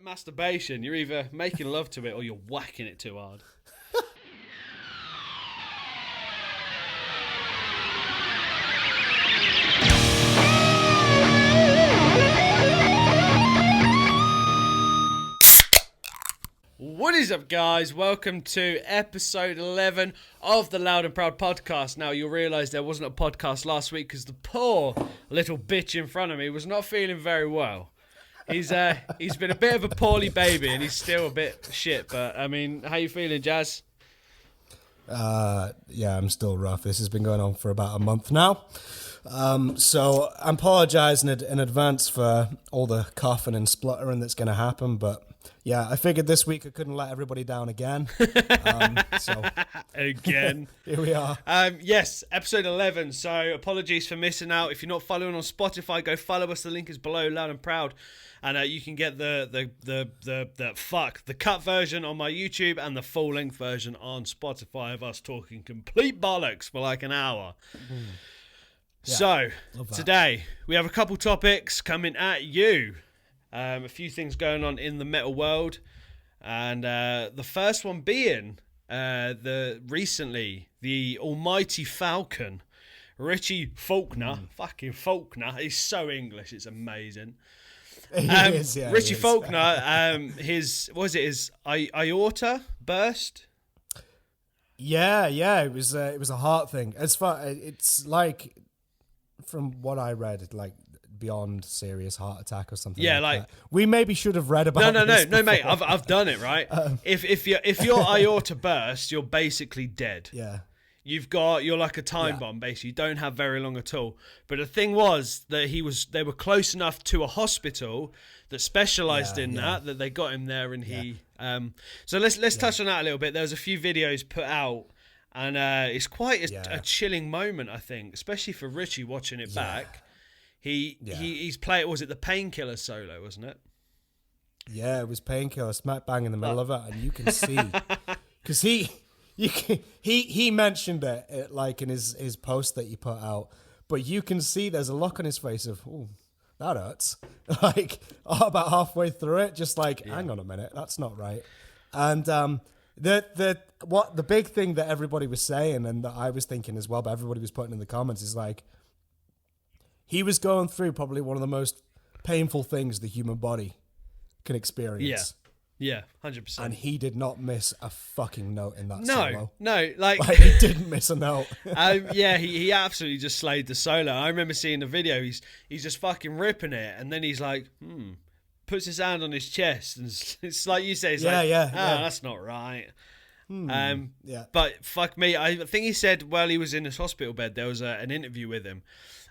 masturbation. You're either making love to it or you're whacking it too hard. What is up, guys? Welcome to episode 11 of the Loud and Proud podcast. Now, you'll realise there wasn't a podcast last week because the poor little bitch in front of me was not feeling very well. He's been a bit of a poorly baby and he's still a bit shit. But, I mean, how you feeling, Jazz? Yeah, I'm still rough. This has been going on for about a month now. So I'm apologising in advance for all the coughing and spluttering that's going to happen, but yeah, I figured this week I couldn't let everybody down again. So Again. Here we are. Yes, episode 11. So apologies for missing out. If you're not following on Spotify, go follow us. The link is below, Loud and Proud. And you can get the cut version on my YouTube and the full length version on Spotify of us talking complete bollocks for like an hour. Yeah, so today we have a couple topics coming at you. A few things going on in the metal world, and the first one being the almighty Falcon, Richie Faulkner. Fucking Faulkner, he's so English, it's amazing. Richie Faulkner, his aorta burst. Yeah, it was a heart thing. It's like, from what I read, like beyond serious heart attack or something. Yeah, like that. We maybe should have read about. No, mate. I've done it right. If your aorta bursts, you're basically dead. Yeah. You're like a time bomb, basically. You don't have very long at all. But the thing was that they were close enough to a hospital that specialised in that they got him there, and he. So let's touch on that a little bit. There was a few videos put out, and it's quite a chilling moment, I think, especially for Richie watching it back. He's played. Was it the Painkiller solo? Wasn't it? Yeah, it was Painkiller, smack bang in the middle of it, and you can see because he mentioned it like in his post that he put out, but you can see there's a look on his face of, oh, that hurts. Like about halfway through it, just like, hang on a minute, that's not right. And the big thing that everybody was saying, and that I was thinking as well, but everybody was putting in the comments, is like, he was going through probably one of the most painful things the human body can experience. Yeah, 100%. And he did not miss a fucking note in that solo. No, like he didn't miss a note. He absolutely just slayed the solo. I remember seeing the video. He's just fucking ripping it, and then he's like, puts his hand on his chest, and it's like you say, that's not right. But fuck me, I think he said while he was in his hospital bed, there was an interview with him,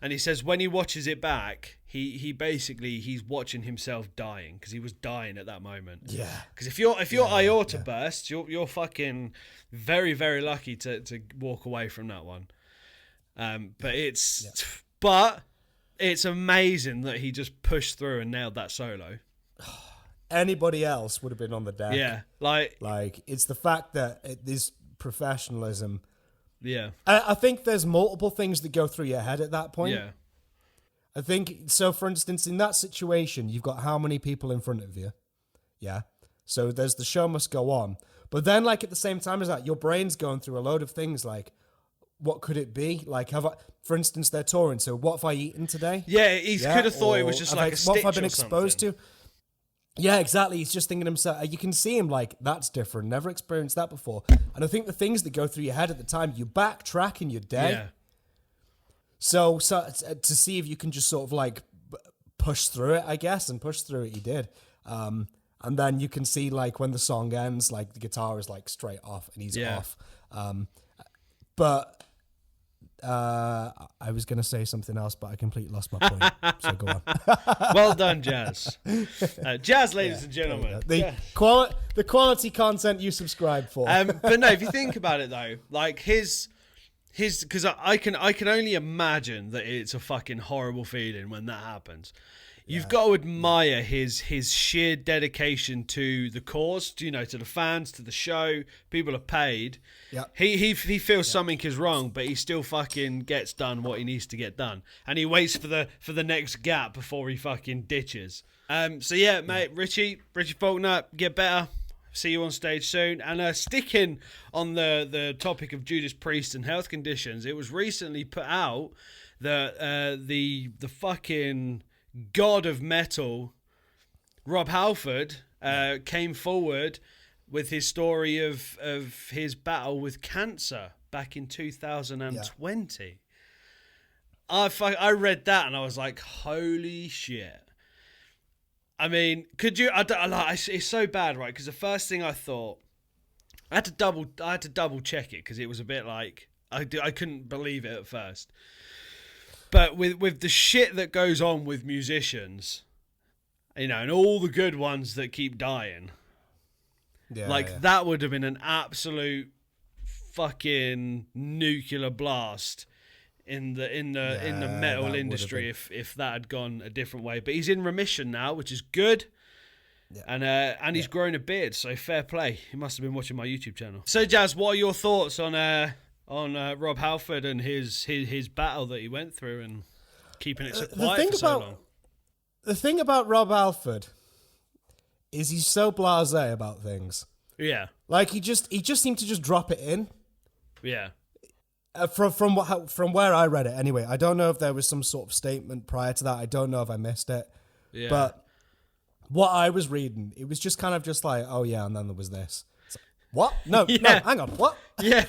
and he says when he watches it back, he's watching himself dying, because he was dying at that moment. Yeah. Because if your aorta bursts, you're fucking very, very lucky to walk away from that one. But it's amazing that he just pushed through and nailed that solo. Anybody else would have been on the deck. Yeah, like it's the fact that this professionalism. Yeah, I think there's multiple things that go through your head at that point. Yeah, I think so. For instance, in that situation, you've got how many people in front of you? Yeah, so there's the show must go on, but then like at the same time as that, your brain's going through a load of things like, what could it be? Like, for instance, they're touring. So what have I eaten today? Yeah, he could have thought it was just like a stitch. What have I been exposed to? Yeah, exactly. He's just thinking to himself, you can see him like, that's different. Never experienced that before. And I think the things that go through your head at the time, you backtrack in your day. Yeah. So to see if you can just sort of like push through it, I guess, and push through it, he did. And then you can see like when the song ends, like the guitar is like straight off and he's off. But I was going to say something else, but I completely lost my point. So go on. Well done, Jazz. Jazz, ladies and gentlemen. The quality content you subscribe for. But no, if you think about it though, like his, because I can only imagine that it's a fucking horrible feeling when that happens. You've got to admire his sheer dedication to the cause, to the fans, to the show. People are paid. Yeah. He feels something is wrong, but he still fucking gets done what he needs to get done, and he waits for the next gap before he fucking ditches. So yeah, mate, Richie Faulkner, get better. See you on stage soon. And sticking on the topic of Judas Priest and health conditions, it was recently put out that the fucking god of metal, Rob Halford, came forward with his story of his battle with cancer back in 2020. Yeah. I read that and I was like, holy shit. I mean, could you? It's so bad, right? Because the first thing I thought, I had to double check it because it was a bit like I couldn't believe it at first. But with the shit that goes on with musicians, you know, and all the good ones that keep dying, that would have been an absolute fucking nuclear blast in the metal industry if that had gone a different way. But he's in remission now, which is good. Yeah. And he's grown a beard, so fair play. He must have been watching my YouTube channel. So Jazz, what are your thoughts on Rob Halford and his battle that he went through and keeping it so quiet for so long? The thing about Rob Halford is he's so blasé about things. Yeah. Like he just seemed to just drop it in. Yeah. From where I read it anyway. I don't know if there was some sort of statement prior to that. I don't know if I missed it. Yeah. But what I was reading, it was just kind of just like, oh yeah, and then there was this. What? No, hang on. What? Yeah.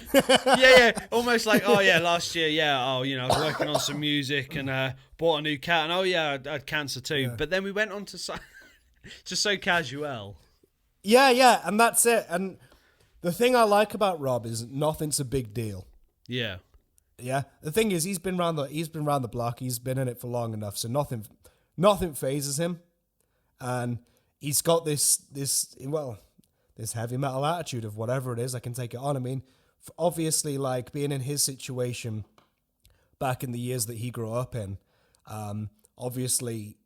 Yeah. Almost like, oh yeah, last year, I was working on some music and bought a new cat, and oh yeah, I had cancer too. Yeah. But then we went on to just so casual. Yeah, and that's it. And the thing I like about Rob is nothing's a big deal. Yeah. Yeah. The thing is, he's been around the block. He's been in it for long enough, so nothing phases him, and he's got this heavy metal attitude of whatever it is, I can take it on. I mean, obviously, like being in his situation back in the years that he grew up in, obviously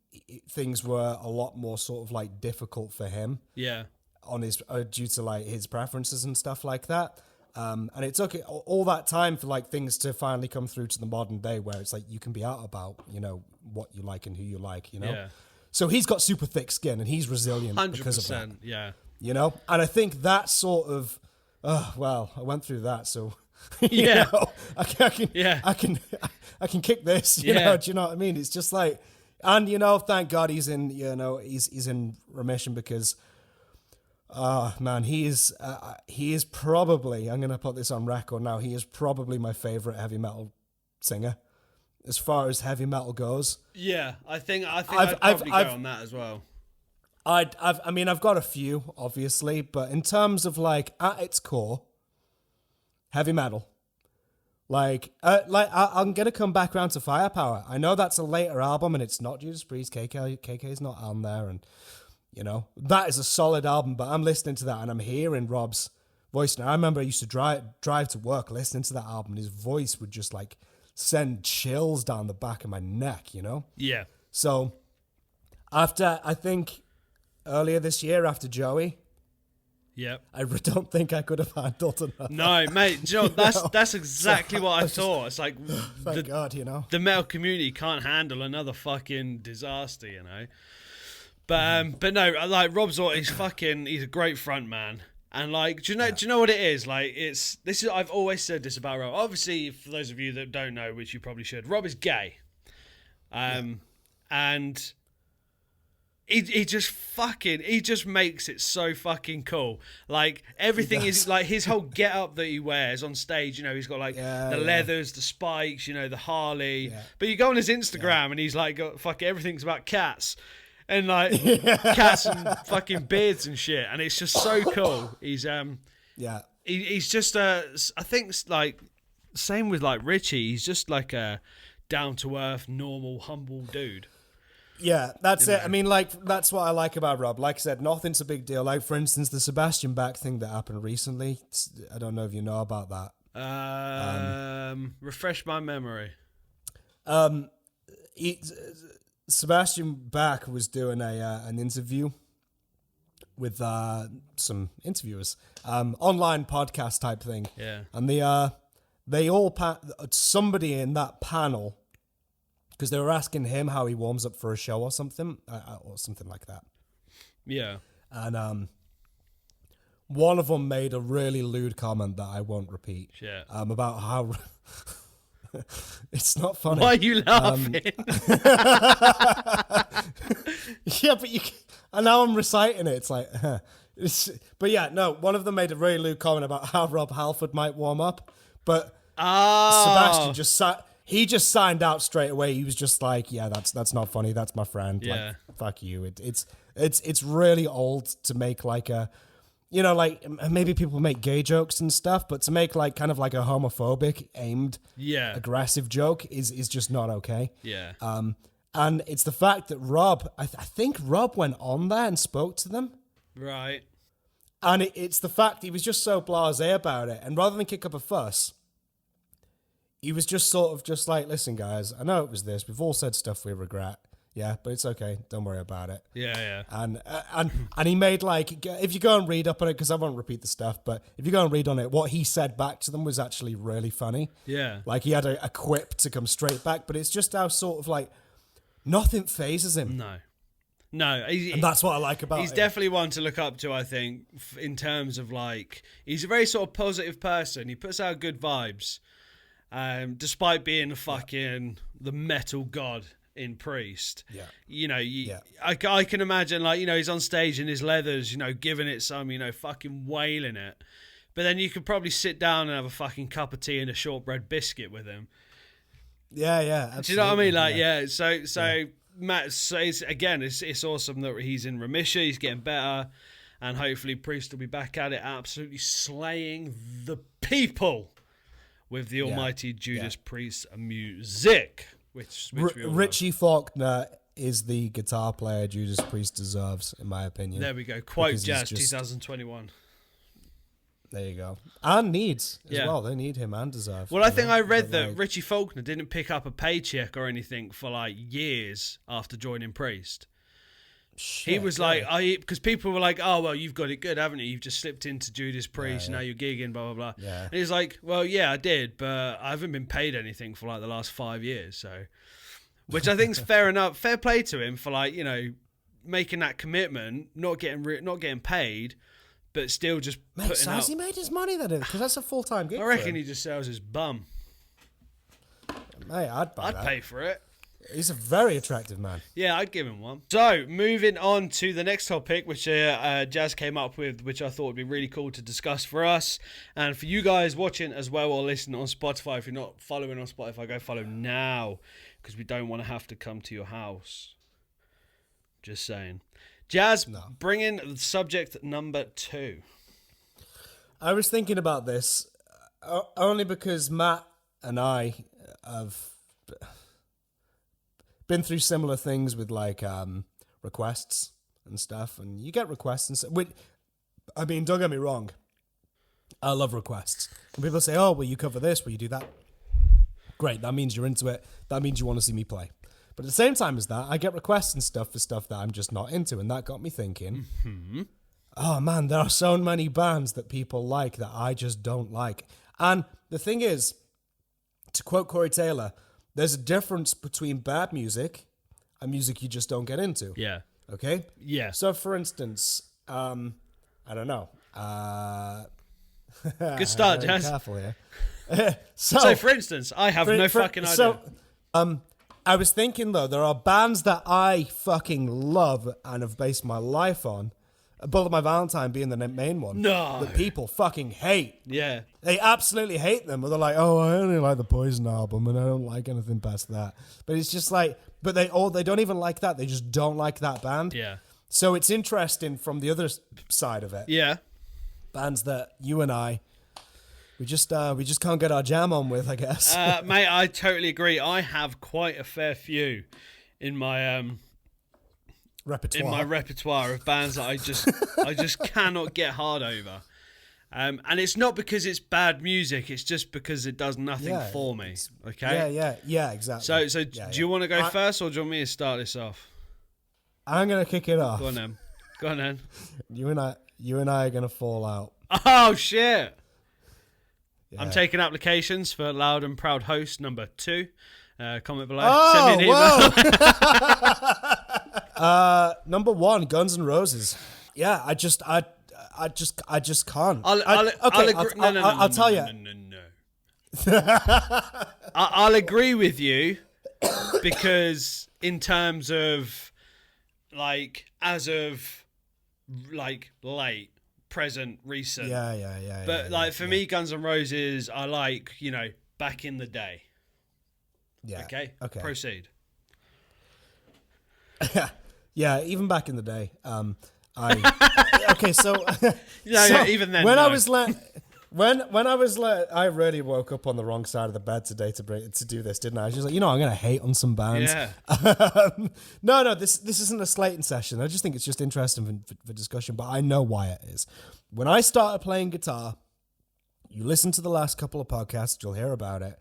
things were a lot more sort of like difficult for him. Yeah. On his due to like his preferences and stuff like that. And it took all that time for like things to finally come through to the modern day where it's like you can be out about, you know, what you like and who you like, you know? Yeah. So he's got super thick skin and he's resilient 100%, because of that. Yeah. You know? And I think that sort of, I went through that, so yeah. You know, I can kick this, you know, do you know what I mean? It's just like, and you know, thank God he's in, you know, he's in remission because man, he is probably, I'm going to put this on record now, he is probably my favorite heavy metal singer as far as heavy metal goes. Yeah, I think I'd probably go on that as well. I mean, I've got a few, obviously, but in terms of like at its core, heavy metal, I'm going to come back around to Firepower. I know that's a later album and it's not Judas Priest, KK is not on there, and you know, that is a solid album, but I'm listening to that and I'm hearing Rob's voice now. I remember I used to drive to work listening to that album and his voice would just like send chills down the back of my neck, you know? Yeah. So after, I think earlier this year after Joey, I don't think I could have handled another. No, mate, do you know, that's exactly what I thought. It's like, thank God, you know? The metal community can't handle another fucking disaster, you know? But no, like Rob's he's a great front man, and like, do you know what it is? Like, I've always said this about Rob. Obviously, for those of you that don't know, which you probably should, Rob is gay, and he just makes it so fucking cool. Like everything is like his whole get up that he wears on stage. You know, he's got like the leathers, the spikes, you know, the Harley. Yeah. But you go on his Instagram and he's like got everything's about cats. And like cats and fucking beards and shit, and it's just so cool. He's he's just I think like same with like Richie. He's just like a down to earth, normal, humble dude. Yeah, that's it. I mean, like that's what I like about Rob. Like I said, nothing's a big deal. Like for instance, the Sebastian Bach thing that happened recently. I don't know if you know about that. Refresh my memory. Sebastian Bach was doing an interview with some interviewers, online podcast type thing. Yeah. And they all somebody in that panel because they were asking him how he warms up for a show or something like that. Yeah. And one of them made a really lewd comment that I won't repeat. Yeah. About how it's not funny. Why are you laughing? Yeah, but and now I'm reciting it. It's like, but yeah, no. One of them made a really lewd comment about how Rob Halford might warm up, but Sebastian just signed out straight away. He was just like, yeah, that's not funny. That's my friend. Yeah. Like, fuck you. It's really old to make like a, you know, like maybe people make gay jokes and stuff, but to make like kind of like a homophobic aimed, aggressive joke is just not okay. Yeah. And it's the fact that Rob, I think Rob went on there and spoke to them. Right. And it's the fact he was just so blasé about it. And rather than kick up a fuss, he was just sort of just like, listen, guys, I know it was this. We've all said stuff we regret. Yeah, but it's okay. Don't worry about it. Yeah. And he made like, if you go and read up on it, because I won't repeat the stuff, but if you go and read on it, what he said back to them was actually really funny. Yeah. Like he had a quip to come straight back, but it's just how sort of like nothing phases him. No. And that's what I like about him. He's definitely one to look up to, I think, in terms of like, he's a very sort of positive person. He puts out good vibes, despite being the metal god in Priest. Yeah. You know, I can imagine, like, you know, he's on stage in his leathers, you know, giving it some, you know, fucking wailing it. But then you could probably sit down and have a fucking cup of tea and a shortbread biscuit with him. Yeah, absolutely. Do you know what I mean? Like, so Matt says, again, it's awesome that he's in remission, he's getting better, and hopefully Priest will be back at it, absolutely slaying the people with the almighty Judas Priest music. Which Richie Faulkner is the guitar player Judas Priest deserves, in my opinion. There we go. Quote Jazz 2021. There you go. And needs as well. They need him and deserve. Well, I think I read that Richie Faulkner didn't pick up a paycheck or anything for like years after joining Priest. Shit, he was like, because people were like, oh, well, you've got it good, haven't you? You've just slipped into Judas Priest, now you're gigging, blah, blah, blah. Yeah. And he's like, well, yeah, I did, but I haven't been paid anything for like the last 5 years, so. Which I think is fair enough. Fair play to him for like, you know, making that commitment, not getting paid, but still just putting out. Has he made his money then? Because that's a full-time gig. I reckon he just sells his bum. Mate, I'd pay for it. He's a very attractive man. Yeah, I'd give him one. So, moving on to the next topic, which Jazz came up with, which I thought would be really cool to discuss for us. And for you guys watching as well or listening on Spotify, if you're not following on Spotify, go follow now, because we don't want to have to come to your house. Just saying. Jazz, bring in subject number 2. I was thinking about this only because Matt and I have been through similar things with like requests and stuff, and you get requests and stuff. I mean, don't get me wrong, I love requests. When people say, oh, will you cover this, will you do that? Great, that means you're into it, that means you want to see me play. But at the same time as that, I get requests and stuff for stuff that I'm just not into, and that got me thinking, oh man, there are so many bands that people like that I just don't like. And the thing is, to quote Corey Taylor, there's a difference between bad music and music you just don't get into. Yeah. Okay? Yeah. So, for instance, I don't know. Good start, Jazz. Careful here. So, for instance, I have no fucking idea. So, I was thinking, though, there are bands that I fucking love and have based my life on, Bullet My Valentine being the main one. No. That people fucking hate. Yeah. They absolutely hate them. Or they're like, oh, I only like the Poison album and I don't like anything past that. But it's just like, but they don't even like that. They just don't like that band. Yeah. So it's interesting from the other side of it. Yeah. Bands that you and I, we just can't get our jam on with, I guess. Mate, I totally agree. I have quite a fair few in my repertoire of bands that I just cannot get hard over. And it's not because it's bad music, it's just because it does nothing for me. Okay? Yeah, exactly. So do you want to go first, or do you want me to start this off? I'm gonna kick it off. Go on then. You and I are gonna fall out. Oh shit. Yeah. I'm taking applications for Loud and Proud host number 2. Comment below. Send me an email. Number 1, Guns N' Roses. Yeah, I just can't. I'll tell you. I'll agree with you because in terms of as of late, present, recent. Yeah. But for me, Guns N' Roses, I like, back in the day. Yeah. Okay. Proceed. Yeah, even back in the day. Even then. I really woke up on the wrong side of the bed today to do this, didn't I? I was just like, I'm going to hate on some bands. Yeah. No, this isn't a slating session. I just think it's just interesting for discussion, but I know why it is. When I started playing guitar, you listen to the last couple of podcasts, you'll hear about it.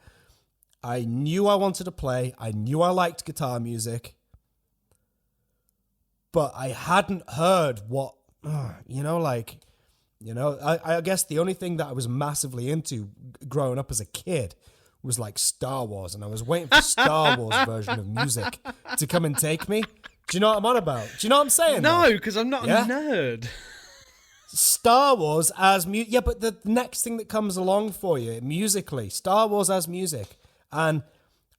I knew I wanted to play. I knew I liked guitar music, but I hadn't heard what, I guess the only thing that I was massively into growing up as a kid was Star Wars, and I was waiting for Star Wars version of music to come and take me. Do you know what I'm on about? Do you know what I'm saying? No, because I'm not a nerd. Star Wars as music. Yeah, but the next thing that comes along for you musically, Star Wars as music. And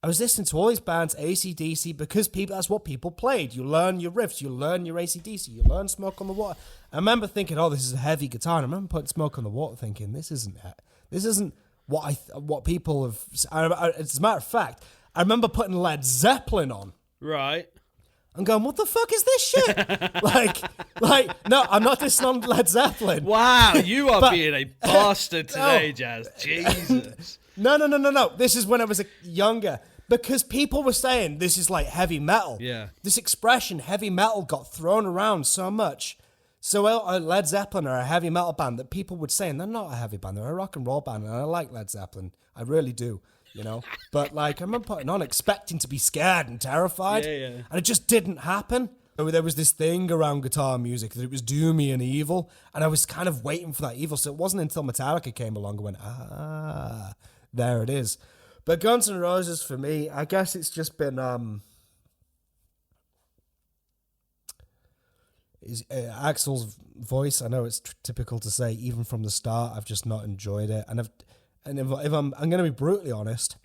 I was listening to all these bands, AC/DC, because that's what people played. You learn your riffs, you learn your AC/DC, you learn Smoke on the Water. I remember thinking, this is a heavy guitar. And I remember putting Smoke on the Water thinking, this isn't what people have. As a matter of fact, I remember putting Led Zeppelin on. Right. I'm going, what the fuck is this shit? No, I'm not dissing on Led Zeppelin. Wow, you are being a bastard today, Jazz. Jesus. No. This is when I was younger. Because people were saying this is heavy metal. Yeah. This expression, heavy metal, got thrown around so much. So Led Zeppelin are a heavy metal band that people would say, and they're not a heavy band, they're a rock and roll band, and I like Led Zeppelin. I really do. But I remember putting on expecting to be scared and terrified, and it just didn't happen. There was this thing around guitar music that it was doomy and evil, and I was kind of waiting for that evil. So it wasn't until Metallica came along and went, there it is. But Guns N' Roses for me, I guess it's just been Axl's voice. I know it's typical to say, even from the start, I've just not enjoyed it, and if I'm going to be brutally honest,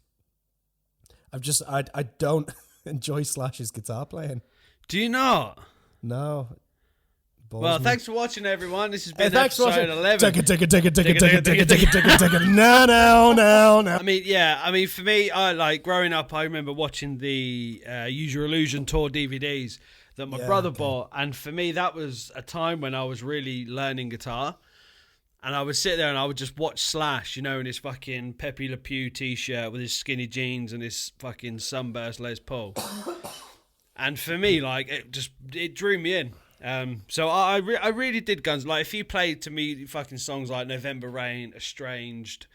I don't enjoy Slash's guitar playing. Do you not? No. Well, thanks for watching, everyone. This has been episode 11. No. I mean, for me, I growing up, I remember watching the Use Your Illusion tour DVDs that my brother bought, and for me, that was a time when I was really learning guitar. And I would sit there and I would just watch Slash, in his fucking Pepe Le Pew t-shirt with his skinny jeans and his fucking sunburst Les Paul. And for me, it drew me in. So I really did Guns. If you played to me fucking songs like November Rain, Estranged,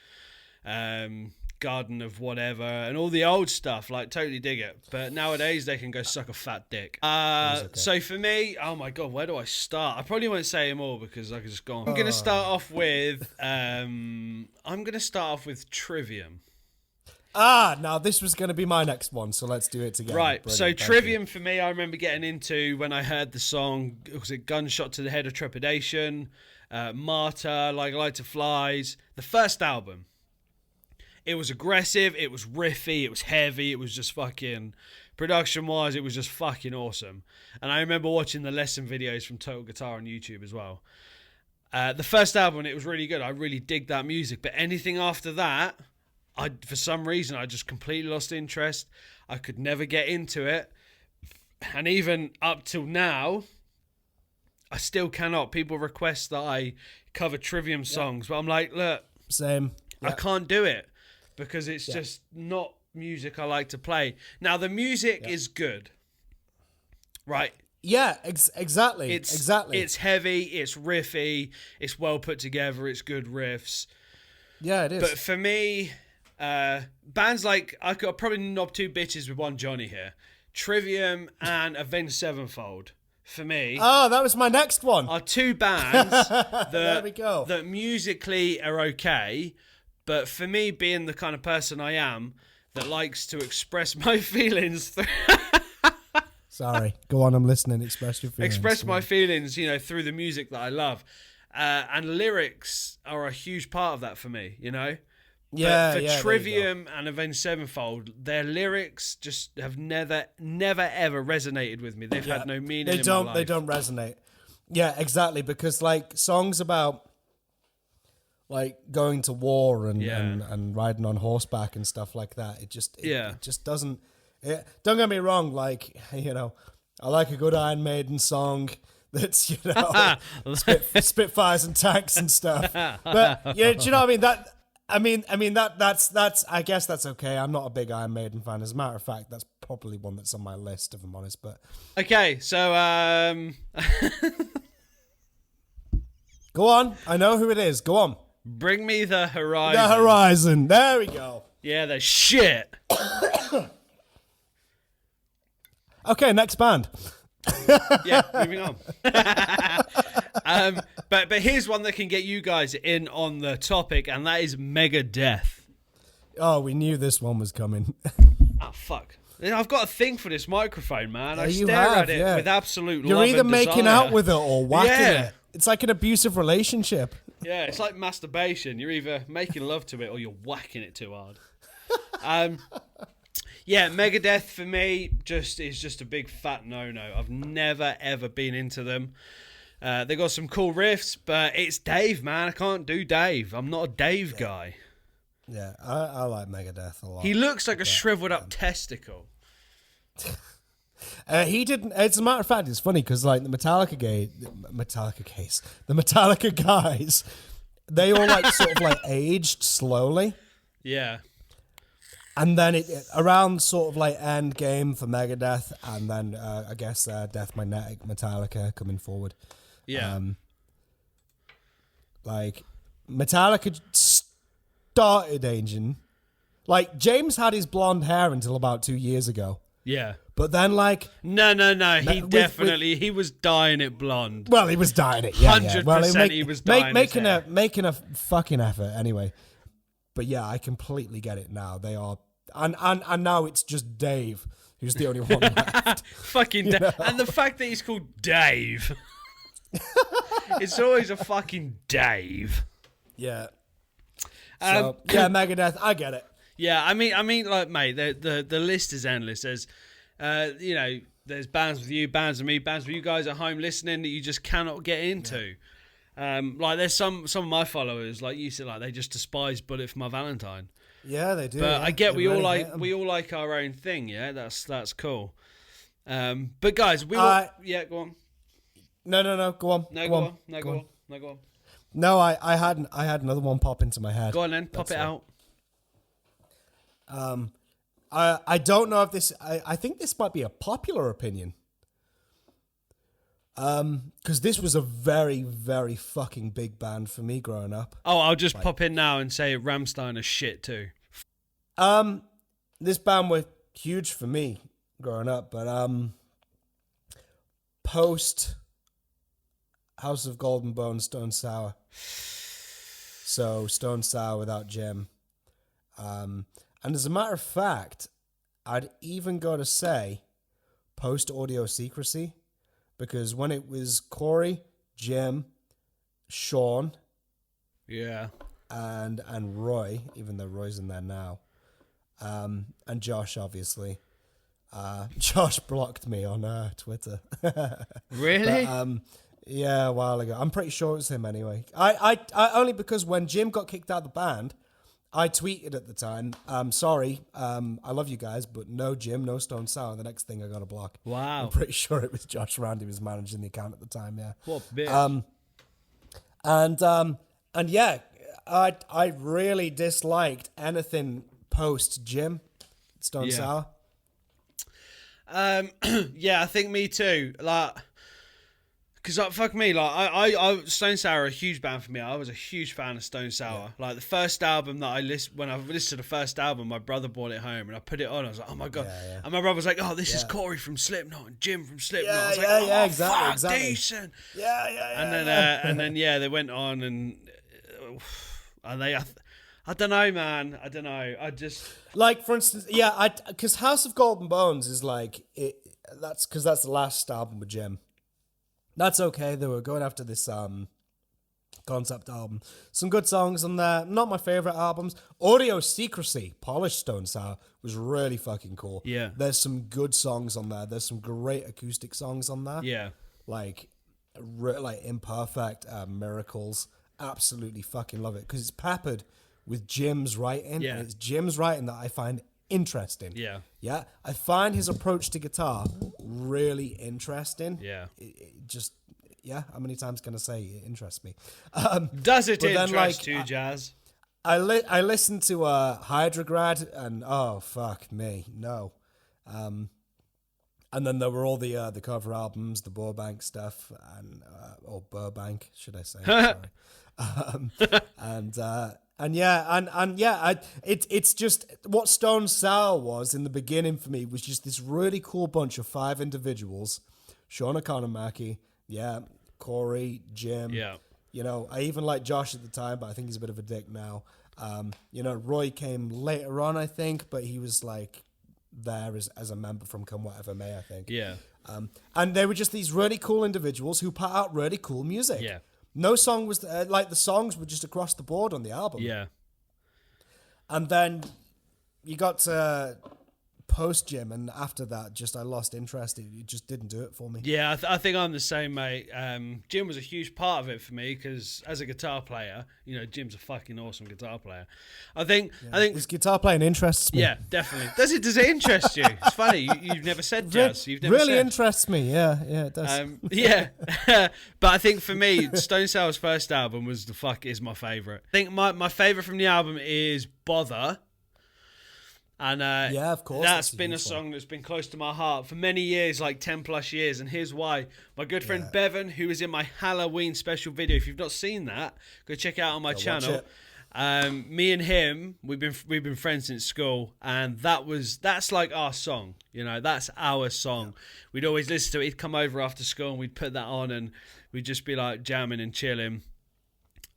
Garden of Whatever, and all the old stuff, totally dig it. But nowadays they can go suck a fat dick. So for me, oh my god, where do I start? I probably won't say them all because I could just go on. I'm gonna start off with Trivium. Now this was going to be my next one, so let's do it together. Right, Brilliant. so Trivium for me, I remember getting into when I heard the song, was it Gunshot to the Head of Trepidation, Martyr, Light to Flies, the first album. It was aggressive, it was riffy, it was heavy, it was just fucking, production-wise, it was just fucking awesome. And I remember watching the lesson videos from Total Guitar on YouTube as well. The first album, it was really good. I really dig that music. But anything after that, for some reason, I just completely lost interest. I could never get into it. And even up till now, I still cannot. People request that I cover Trivium songs, but I'm like, look, same. I can't do it. Because it's just not music I like to play. Now, the music is good. Right? Yeah, exactly. It's heavy, it's riffy, it's well put together, it's good riffs. Yeah, it is. But for me, bands I could probably knob two bitches with one Johnny here. Trivium and Avenged Sevenfold. For me, that was my next one. Are two bands there we go. That musically are okay. But for me, being the kind of person I am, that likes to express my feelings through. Sorry, go on. I'm listening. Express your feelings. Express my feelings, through the music that I love, and lyrics are a huge part of that for me. Yeah, but for Trivium and Avenged Sevenfold, their lyrics just have never ever resonated with me. They've had no meaning. They don't. They don't resonate. Yeah, exactly. Because like songs about like going to war and riding on horseback and stuff like that, it just doesn't. Don't get me wrong. Like I like a good Iron Maiden song. That's Spitfires and tanks and stuff. But do you know what I mean? That's I guess that's okay. I'm not a big Iron Maiden fan. As a matter of fact, that's probably one that's on my list, if I'm honest. But okay, so go on. I know who it is. Go on. Bring me the horizon. The horizon. There we go. Yeah, the shit. Okay, next band. Yeah, moving on. But here's one that can get you guys in on the topic, and that is Megadeth. Oh, we knew this one was coming. Oh, fuck. I've got a thing for this microphone, man. Yeah, I stare at it with absolute love and desire. You're either making out with it or whacking it. It's like an abusive relationship. Yeah, it's like masturbation. You're either making love to it or you're whacking it too hard. Yeah, Megadeth for me is just a big fat no-no. I've never ever been into them. They got some cool riffs, but it's Dave, man. I can't do Dave. I'm not a Dave guy. Yeah, I like Megadeth a lot. He looks like a shriveled up testicle. He didn't. As a matter of fact, it's funny because like the Metallica guys, they all like sort of like aged slowly. Yeah. And then it around sort of like end game for Megadeth, and then I guess Death Magnetic Metallica coming forward. Yeah. Like Metallica started aging. Like James had his blonde hair until about 2 years ago. Yeah. But then like no, he was dyeing it blonde. Well, he was dyeing it. Yeah, 100%. Well, he was dyeing it. Making a fucking effort anyway. But yeah, I completely get it now. They are. And now it's just Dave who's the only one left. Fucking Dave. And the fact that he's called Dave. It's always a fucking Dave. Yeah. Yeah, Megadeth, I get it. Yeah, I mean, like, mate, the list is endless. There's, there's bands with you, bands with me, bands with you guys at home listening that you just cannot get into. Yeah. Like, there's some of my followers, like you said, like they just despise Bullet for My Valentine. Yeah, they do. But I get we all like our own thing. Yeah, that's cool. But guys, go on. No, go on. Go on. No, I had another one pop into my head. Go on then, pop it out. I don't know if this. I think this might be a popular opinion. Because this was a very, very fucking big band for me growing up. Oh, I'll just pop in now and say Rammstein is shit too. This band was huge for me growing up, but post House of Golden Bone, Stone Sour. So Stone Sour without Jim. And as a matter of fact, I'd even go to say post Audio Secrecy, because when it was Corey, Jim, Sean, and Roy, even though Roy's in there now, and Josh, obviously. Josh blocked me on Twitter. Really? But, yeah, a while ago. I'm pretty sure it was him anyway. I only because when Jim got kicked out of the band, I tweeted at the time, sorry, I love you guys, but no Jim, no Stone Sour. The next thing I got a block. Wow. I'm pretty sure it was Josh Rand who was managing the account at the time, yeah. What bitch. And yeah, I really disliked anything post Jim, Stone Sour. Yeah, I think me too. Like, because fuck me, like I Stone Sour are a huge band for me. I was a huge fan of Stone Sour. Yeah. Like the first album that when I listened to the first album, my brother brought it home and I put it on. I was like, oh my god! Yeah. And my brother was like, oh, this is Corey from Slipknot and Jim from Slipknot. I was like, exactly. Decent. Yeah. And then they went on and I I don't know, man. I don't know. I just like, for instance, because House of Golden Bones is like that's because that's the last album with Jim. That's okay. They were going after this concept album. Some good songs on there. Not my favorite albums. Audio Secrecy, Polished Stone Sour was really fucking cool. Yeah. There's some good songs on there. There's some great acoustic songs on there. Yeah. Like Imperfect, Miracles. Absolutely fucking love it because it's peppered with Jim's writing. Yeah. And it's Jim's writing that I find interesting. Yeah. Yeah. I find his approach to guitar really interesting. Yeah. It just, yeah. How many times can I say it interests me? Does it interest you, Jazz? I listened to Hydrograd and oh fuck me, no. And then there were all the cover albums, the Burbank stuff, and or Burbank, should I say? Sorry. It's just what Stone Sour was in the beginning for me was just this really cool bunch of 5 individuals: Sean Economaki, Corey, Jim, you know, I even liked Josh at the time, but I think he's a bit of a dick now. You know, Roy came later on, I think, but he was like there as a member from Come Whatever May, I think. Yeah. And they were just these really cool individuals who put out really cool music. Yeah. No song was like the songs were just across the board on the album. Yeah. And then you got to post Jim, and after that, just I lost interest. It just didn't do it for me. Yeah, I think I'm the same, mate. Jim was a huge part of it for me because as a guitar player, you know, Jim's a fucking awesome guitar player. I think his guitar playing interests me. Yeah, definitely. Does it interest you? It's funny. You've never said Jazz. You've never really said. Interests me. Yeah, it does. Yeah, but I think for me, Stone Sour's first album is my favorite. I think my favorite from the album is Bother. And yeah, of course, that's been a song that's been close to my heart for many years, like 10 plus years. And here's why. My good friend Bevan, who was in my Halloween special video, if you've not seen that, go check it out on my channel. Me and him, we've been friends since school, and that's like our song. You know, that's our song. We'd always listen to it. He'd come over after school and we'd put that on and we'd just be like jamming and chilling.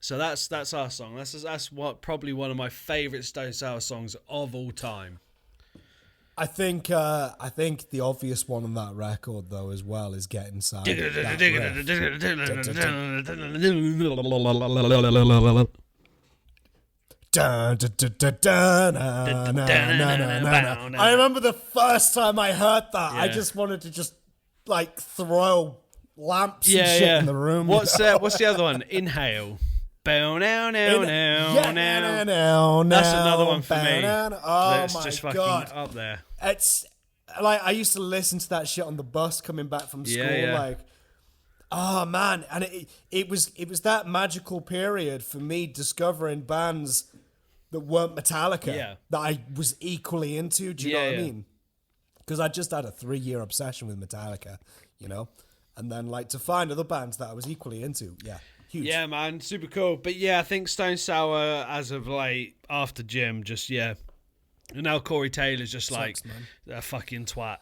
So that's our song. That's what probably one of my favorite Stone Sour songs of all time. I think the obvious one on that record though as well is Get Inside. I remember the first time I heard that, I just wanted to just like throw lamps and shit in the room. What's the other one? Inhale. That's another one for me. Oh my just God. fucking up there. It's like I used to listen to that shit on the bus coming back from school. Like, oh man, and it was that magical period for me discovering bands that weren't Metallica that I was equally into. Do you know what I mean? Because I just had a 3-year obsession with Metallica, you know, and then like to find other bands that I was equally into. Yeah. Huge. Yeah, man, super cool. But yeah, I think Stone Sour, as of late, after Jim, just, and now Corey Taylor's just like a fucking twat.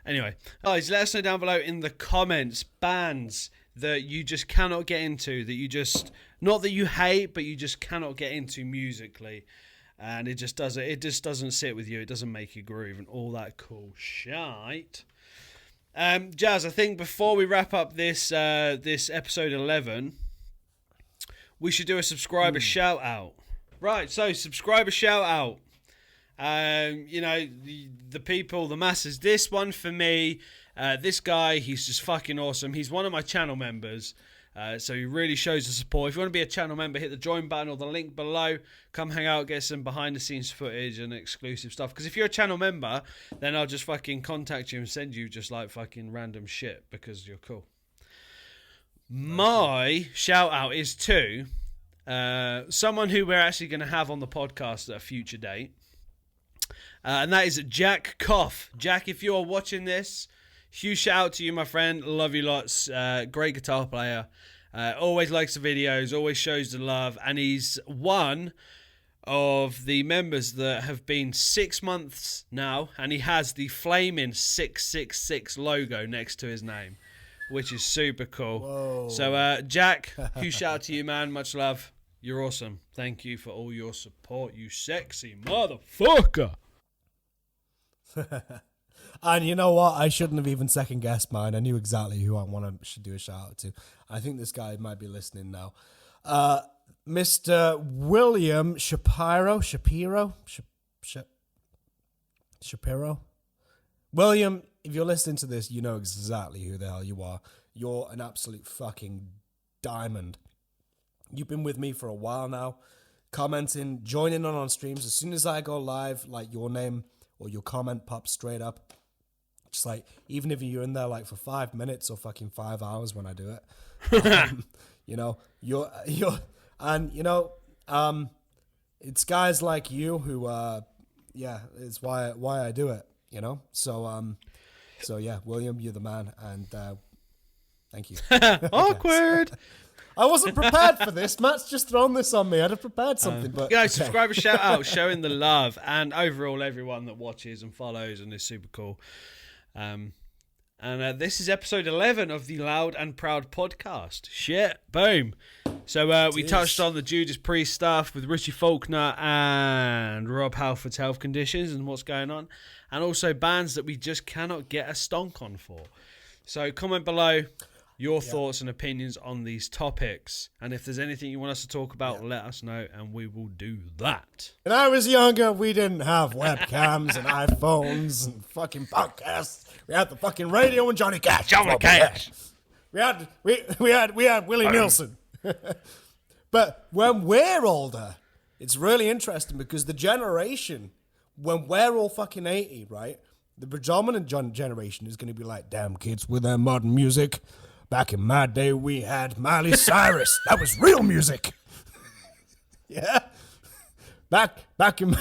Anyway, guys, let us know down below in the comments bands that you just cannot get into, that you just, not that you hate, but you just cannot get into musically. And it just doesn't sit with you. It doesn't make you groove and all that cool shite. Jazz, I think before we wrap up this episode 11, we should do a subscriber shout out. Right, so subscriber shout out. You know, the people, the masses. This one for me, this guy, he's just fucking awesome. He's one of my channel members. So he really shows the support. If you want to be a channel member, hit the join button or the link below. Come hang out, get some behind the scenes footage and exclusive stuff. Because if you're a channel member, then I'll just fucking contact you and send you just like fucking random shit because you're cool. My shout out is to someone who we're actually going to have on the podcast at a future date. And that is Jack Koff. Jack, if you are watching this, huge shout out to you, my friend. Love you lots. Great guitar player. Always likes the videos, always shows the love. And he's one of the members that have been 6 months now. And he has the flaming 666 logo next to his name, which is super cool. Whoa. So, Jack, huge shout out to you, man. Much love. You're awesome. Thank you for all your support, you sexy motherfucker. And you know what? I shouldn't have even second guessed mine. I knew exactly who I should do a shout out to. I think this guy might be listening now. Mr. William Shapiro. William, if you're listening to this, you know exactly who the hell you are. You're an absolute fucking diamond. You've been with me for a while now, commenting, joining on streams. As soon as I go live, like your name or your comment pops straight up. Just like, even if you're in there like for 5 minutes or fucking 5 hours when I do it, you know, it's guys like you who, it's why I do it, you know? So yeah, William, you're the man. And, thank you. Awkward. I wasn't prepared for this. Matt's just thrown this on me. I'd have prepared something, but subscriber shout out, showing the love, and overall everyone that watches and follows and is super cool. This is episode 11 of the Loud and Proud podcast. Shit, boom. So we touched on the Judas Priest stuff with Richie Faulkner and Rob Halford's health conditions and what's going on, and also bands that we just cannot get a stonk on for. So comment below your thoughts and opinions on these topics, and if there's anything you want us to talk about, let us know and we will do that. When I was younger, we didn't have webcams and iPhones and fucking podcasts. We had the fucking radio and Johnny Cash. We had Willie Nelson. But when we're older, it's really interesting because the generation, when we're all fucking 80, right, the predominant generation is going to be like, damn kids with their modern music. Back in my day, we had Miley Cyrus. That was real music. Yeah. Back in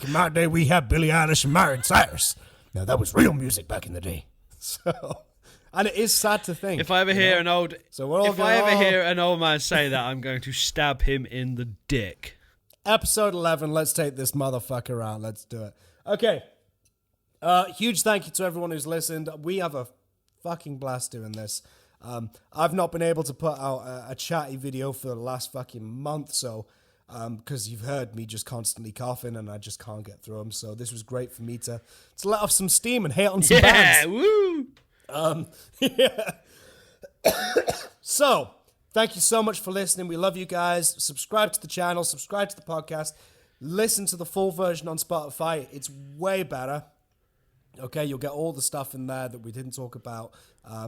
my day, we had Billie Eilish and Miley Cyrus. Now that was real music back in the day. So, and it is sad to think. If I ever hear an old man say that, I'm going to stab him in the dick. Episode 11. Let's take this motherfucker out. Let's do it. Okay. Huge thank you to everyone who's listened. We have a fucking blast doing this. I've not been able to put out a chatty video for the last fucking month, so because you've heard me just constantly coughing and I just can't get through them. So this was great for me to let off some steam and hit on some bands. Woo! Yeah. So thank you so much for listening. We love you guys. Subscribe to the channel. Subscribe to the podcast. Listen to the full version on Spotify. It's way better. Okay, you'll get all the stuff in there that we didn't talk about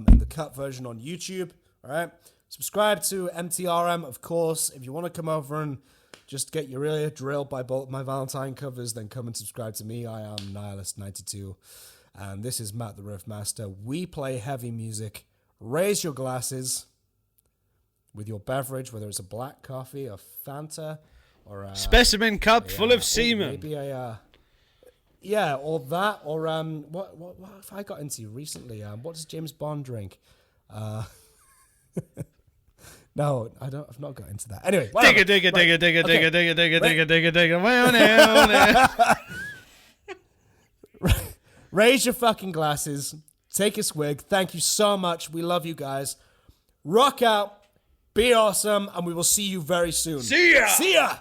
in the cut version on YouTube. All right, subscribe to MTRM, of course. If you want to come over and just get your ear drilled by both my Valentine covers, then come and subscribe to me. I am Nihilist92, and this is Matt the Riff Master. We play heavy music. Raise your glasses with your beverage, whether it's a black coffee, a Fanta, or a specimen cup full of semen. Maybe yeah, or that, or what have I got into recently? What does James Bond drink? No, I don't. I've not got into that. Anyway, digga. Raise your fucking glasses. Take a swig. Thank you so much. We love you guys. Rock out. Be awesome, and we will see you very soon. See ya. See ya.